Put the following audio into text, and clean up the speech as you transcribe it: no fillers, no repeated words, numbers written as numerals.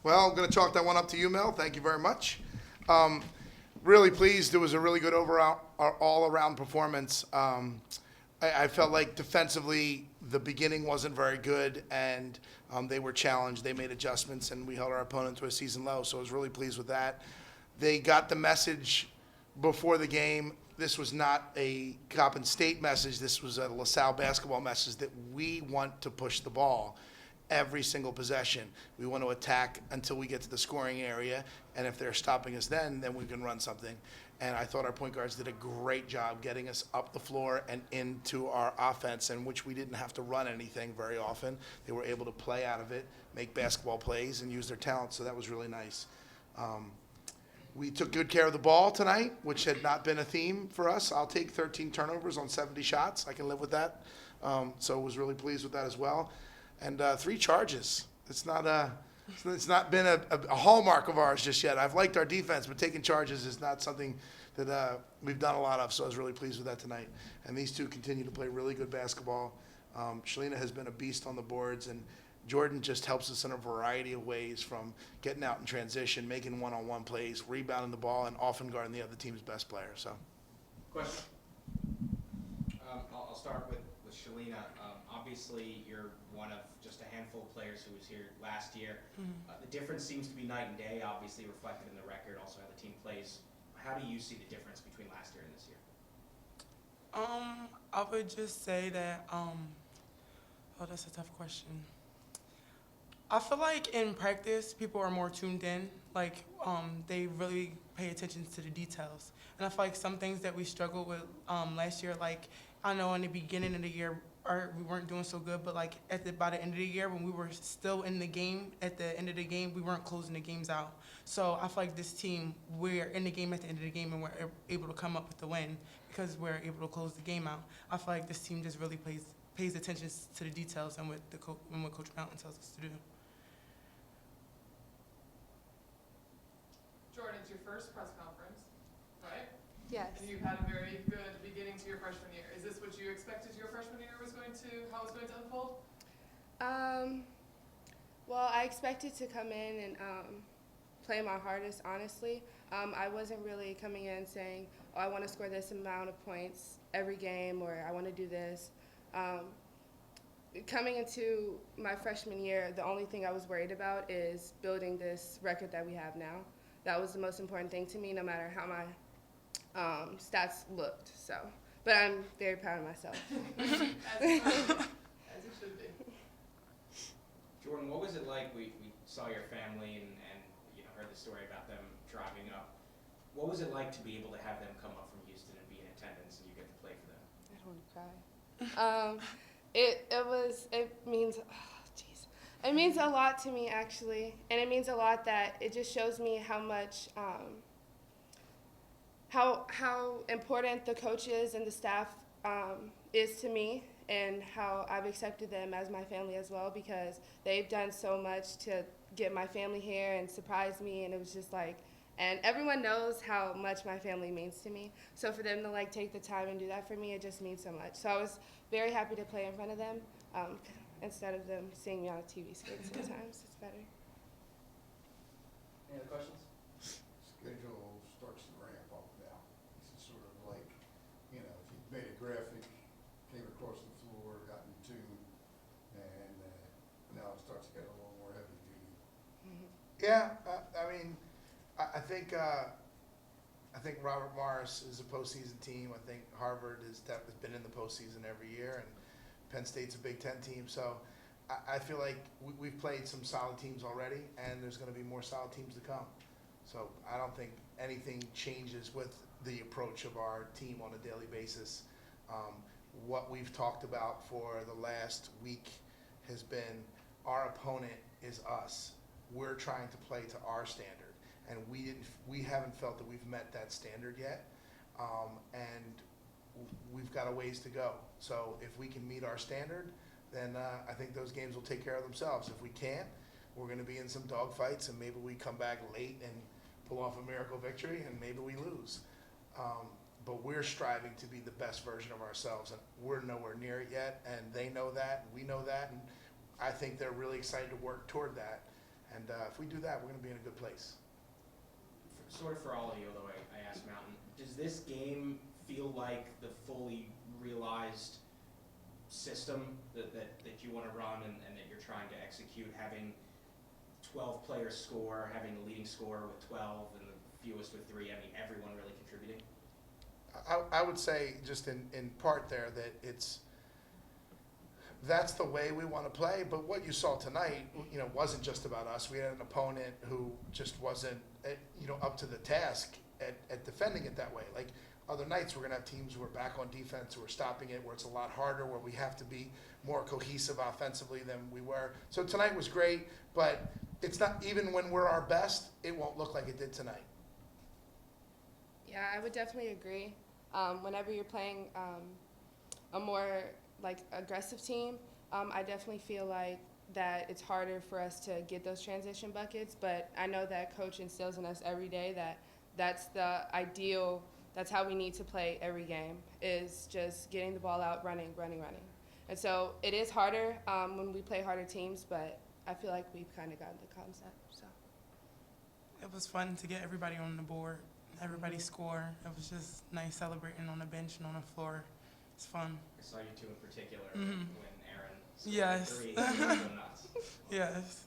Well, I'm going to chalk that one up to you, Mel. Thank you very much. Um, Really pleased. It was a really good overall, all-around performance. I felt like defensively, the beginning wasn't very good, and they were challenged. They made adjustments, and we held our opponent to a season low. So I was really pleased with that. They got the message before the game. This was not a Coppin State message. This was a LaSalle basketball message that we want to push the ball every single possession. We want to attack until we get to the scoring area, and if they're stopping us then we can run something. And I thought our point guards did a great job getting us up the floor and into our offense, in which we didn't have to run anything very often. They were able to play out of it, make basketball plays, and use their talent, so that was really nice. We took good care of the ball tonight, which had not been a theme for us. I'll take 13 turnovers on 70 shots. I can live with that. So was really pleased with that as well. And 3 charges. It's not been a hallmark of ours just yet. I've liked our defense, but taking charges is not something that we've done a lot of, so I was really pleased with that tonight. And these two continue to play really good basketball. Shalina has been a beast on the boards, and Jordan just helps us in a variety of ways, from getting out in transition, making one-on-one plays, rebounding the ball, and often guarding the other team's best player. So, question. I'll start with Shalina. Obviously, you're one of just a handful of players who was here last year. The difference seems to be night and day, obviously reflected in the record, also how the team plays. How do you see the difference between last year and this year? I would just say that, oh, that's a tough question. I feel like in practice, people are more tuned in. Like, they really pay attention to the details. And I feel like some things that we struggled with last year, like, I know in the beginning of the year, we weren't doing so good, but like by the end of the year, when we were still in the game, at the end of the game, we weren't closing the games out. So I feel like this team, we're in the game at the end of the game, and we're able to come up with the win because we're able to close the game out. I feel like this team just really pays attention to the details and what Coach Mountain tells us to do. Jordan, it's your first press conference, right? Yes. And you've had a very good beginning to your freshman year. Is this what you expected your freshman year was going to, how it was going to unfold? Well, I expected to come in and play my hardest, honestly. I wasn't really coming in saying, oh, I want to score this amount of points every game, or I want to do this. Coming into my freshman year, the only thing I was worried about is building this record that we have now. That was the most important thing to me, no matter how my stats looked. So, but I'm very proud of myself. As it should be. Jordan, what was it like? We saw your family and heard the story about them driving up. What was it like to be able to have them come up from Houston and be in attendance, and you get to play for them? I don't want to cry. It means a lot to me, actually, and it means a lot that it just shows me how much how important the coaches and the staff is to me, and how I've accepted them as my family as well, because they've done so much to get my family here and surprise me, and it was just like, and everyone knows how much my family means to me. So for them to like take the time and do that for me, it just means so much. So I was very happy to play in front of them instead of them seeing me on a TV screen sometimes. It's better. Any other questions? Schedule starts to ramp up now. It's sort of like, if you made a graphic, came across the floor, got in tune, and now it starts to get a little more heavy duty. Mm-hmm. yeah, I think Robert Morris is a postseason team. I think Harvard has been in the postseason every year, and Penn State's a Big Ten team. So I feel like we've played some solid teams already, and there's going to be more solid teams to come. So I don't think anything changes with the approach of our team on a daily basis. What we've talked about for the last week has been our opponent is us. We're trying to play to our standard, and we haven't felt that we've met that standard yet, and we've got a ways to go. So if we can meet our standard, then I think those games will take care of themselves. If we can't, we're going to be in some dogfights, and maybe we come back late and pull off a miracle victory, and maybe we lose. But we're striving to be the best version of ourselves, and we're nowhere near it yet, and they know that, and we know that, and I think they're really excited to work toward that. And if we do that, we're going to be in a good place. Sort of for all of you, although I asked Mountain, does this game feel like the fully realized system that you want to run and that you're trying to execute, having 12 players score, having the leading scorer with 12 and the fewest with 3, I mean, everyone really contributing? I would say just in part there that that's the way we want to play. But what you saw tonight, wasn't just about us. We had an opponent who just wasn't, up to the task at defending it that way. Like other nights, we're going to have teams who are back on defense, who are stopping it, where it's a lot harder, where we have to be more cohesive offensively than we were. So tonight was great, but it's not, even when we're our best, it won't look like it did tonight. Yeah, I would definitely agree. Whenever you're playing a more aggressive team, I definitely feel like that it's harder for us to get those transition buckets. But I know that coach instills in us every day that that's the ideal. That's how we need to play every game, is just getting the ball out, running. And so it is harder when we play harder teams, but I feel like we've kind of gotten the concept. So It was fun to get everybody on the board, everybody score. It was just nice celebrating on the bench and on the floor. It's fun. I saw you two in particular Mhm. when Aaron scored Yes. 3. It was so nuts. Yes.